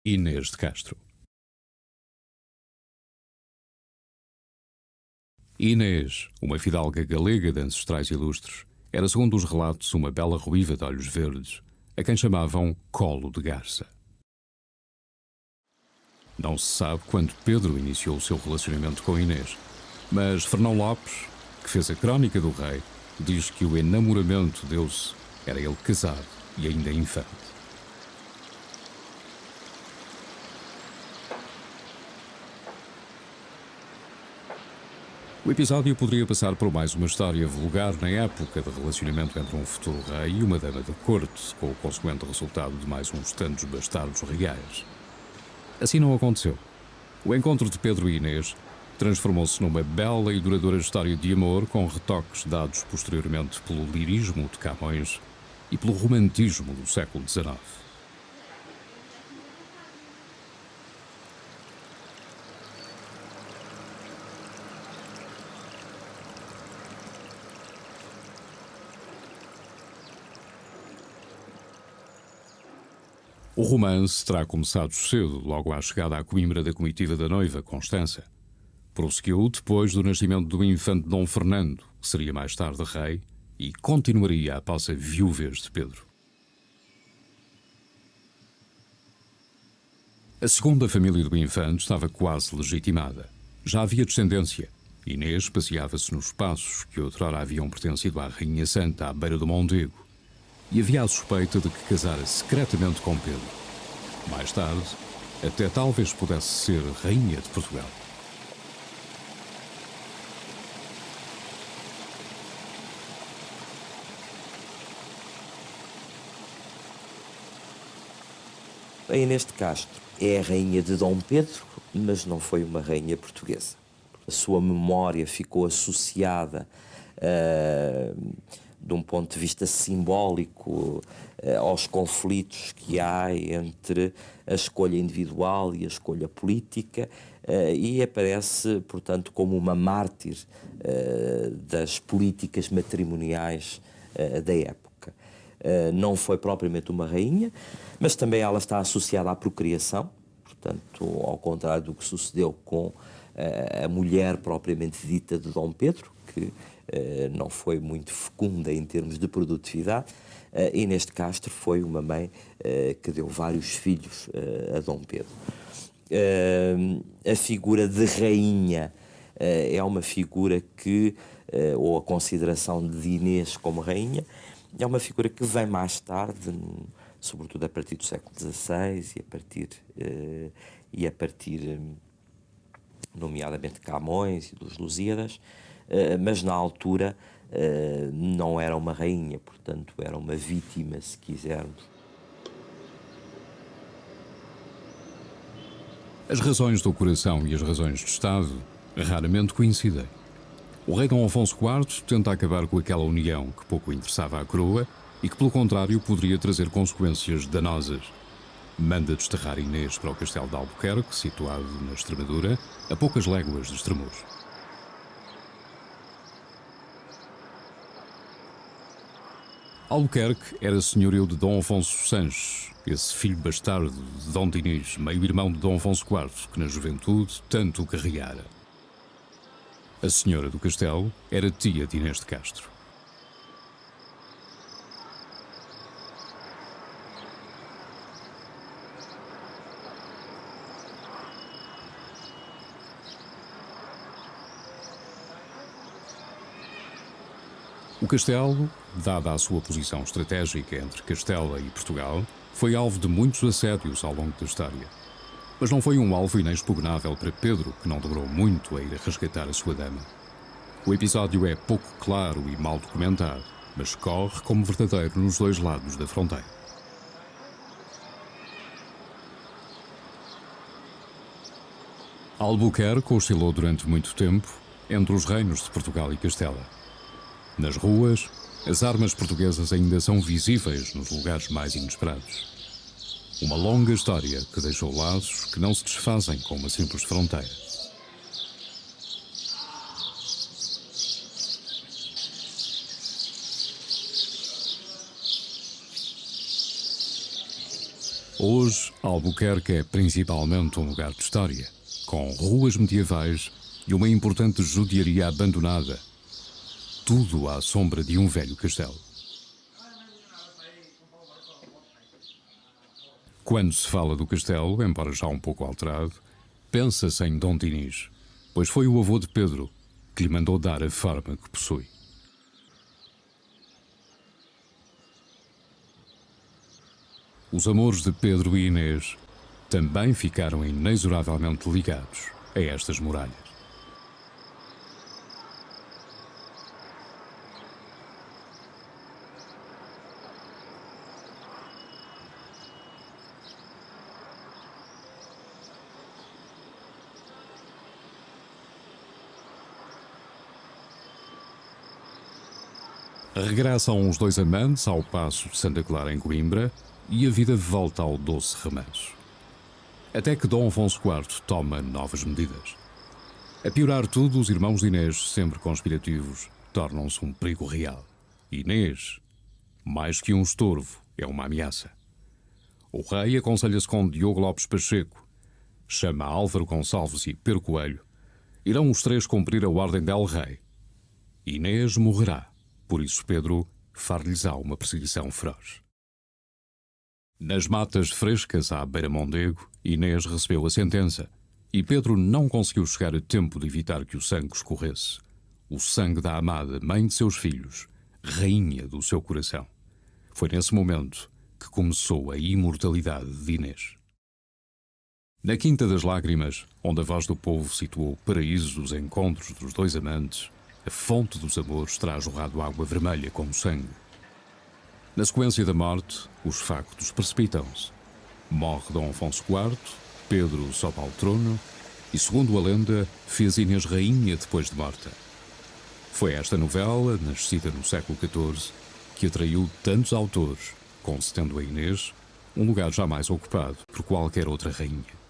Inês de Castro. Inês, uma fidalga galega de ancestrais ilustres, era, segundo os relatos, uma bela ruiva de olhos verdes, a quem chamavam Colo de Garça. Não se sabe quando Pedro iniciou o seu relacionamento com Inês, mas Fernão Lopes, que fez a crónica do rei, diz que o enamoramento deu-se, era ele casado e ainda infante. O episódio poderia passar por mais uma história vulgar na época de relacionamento entre um futuro rei e uma dama da corte, com o consequente resultado de mais uns tantos bastardos reais. Assim não aconteceu. O encontro de Pedro e Inês transformou-se numa bela e duradoura história de amor com retoques dados posteriormente pelo lirismo de Camões e pelo romantismo do século XIX. O romance terá começado cedo, logo à chegada à Coimbra da comitiva da noiva, Constança. Prosseguiu depois do nascimento do infante Dom Fernando, que seria mais tarde rei, e continuaria após a viuvez de Pedro. A segunda família do infante estava quase legitimada. Já havia descendência. Inês passeava-se nos passos que outrora haviam pertencido à Rainha Santa à beira do Mondego, e havia a suspeita de que casara secretamente com Pedro. Mais tarde, até talvez pudesse ser Rainha de Portugal. A Inês de Castro é a rainha de Dom Pedro, mas não foi uma rainha portuguesa. A sua memória ficou associada, de um ponto de vista simbólico, aos conflitos que há entre a escolha individual e a escolha política, e aparece, portanto, como uma mártir das políticas matrimoniais da época. Não foi propriamente uma rainha, mas também ela está associada à procriação, portanto, ao contrário do que sucedeu com a mulher propriamente dita de Dom Pedro, que não foi muito fecunda em termos de produtividade. Inês de Castro foi uma mãe que deu vários filhos a Dom Pedro. A figura de rainha é uma figura que, ou a consideração de Inês como rainha, é uma figura que vem mais tarde, sobretudo a partir do século XVI e a partir nomeadamente Camões e dos Lusíadas, mas na altura não era uma rainha, portanto era uma vítima, se quisermos. As razões do coração e as razões de Estado raramente coincidem. O rei Dom Afonso IV tenta acabar com aquela união que pouco interessava à coroa e que, pelo contrário, poderia trazer consequências danosas. Manda desterrar Inês para o castelo de Albuquerque, situado na Extremadura, a poucas léguas de Estremoz. Albuquerque era senhorio de Dom Afonso Sanches, esse filho bastardo de Dom Dinis, meio-irmão de Dom Afonso IV, que na juventude tanto o carreara. A senhora do castelo era tia de Inês de Castro. O castelo, dada a sua posição estratégica entre Castela e Portugal, foi alvo de muitos assédios ao longo da história. Mas não foi um alvo inexpugnável para Pedro, que não demorou muito a ir resgatar a sua dama. O episódio é pouco claro e mal documentado, mas corre como verdadeiro nos dois lados da fronteira. Albuquerque oscilou durante muito tempo entre os reinos de Portugal e Castela. Nas ruas, as armas portuguesas ainda são visíveis nos lugares mais inesperados. Uma longa história que deixou laços que não se desfazem com uma simples fronteira. Hoje, Albuquerque é principalmente um lugar de história, com ruas medievais e uma importante judiaria abandonada. Tudo à sombra de um velho castelo. Quando se fala do castelo, embora já um pouco alterado, pensa-se em Dom Dinis, pois foi o avô de Pedro que lhe mandou dar a forma que possui. Os amores de Pedro e Inês também ficaram inexoravelmente ligados a estas muralhas. Regressam os dois amantes ao Paço de Santa Clara em Coimbra e a vida volta ao doce remanso. Até que Dom Afonso IV toma novas medidas. A piorar tudo, os irmãos de Inês, sempre conspirativos, tornam-se um perigo real. Inês, mais que um estorvo, é uma ameaça. O rei aconselha-se com Diogo Lopes Pacheco, chama Álvaro Gonçalves e Pedro Coelho. Irão os três cumprir a ordem del rei. Inês morrerá. Por isso Pedro far-lhes-á uma perseguição feroz. Nas matas frescas à beira-Mondego, Inês recebeu a sentença e Pedro não conseguiu chegar a tempo de evitar que o sangue escorresse. O sangue da amada mãe de seus filhos, rainha do seu coração. Foi nesse momento que começou a imortalidade de Inês. Na Quinta das Lágrimas, onde a voz do povo situou o paraíso dos encontros dos dois amantes, a fonte dos amores terá jorrado água vermelha como sangue. Na sequência da morte, os factos precipitam-se. Morre Dom Afonso IV, Pedro sobe ao trono e, segundo a lenda, fez Inês rainha depois de morta. Foi esta novela, nascida no século XIV, que atraiu tantos autores, concedendo a Inês um lugar jamais ocupado por qualquer outra rainha.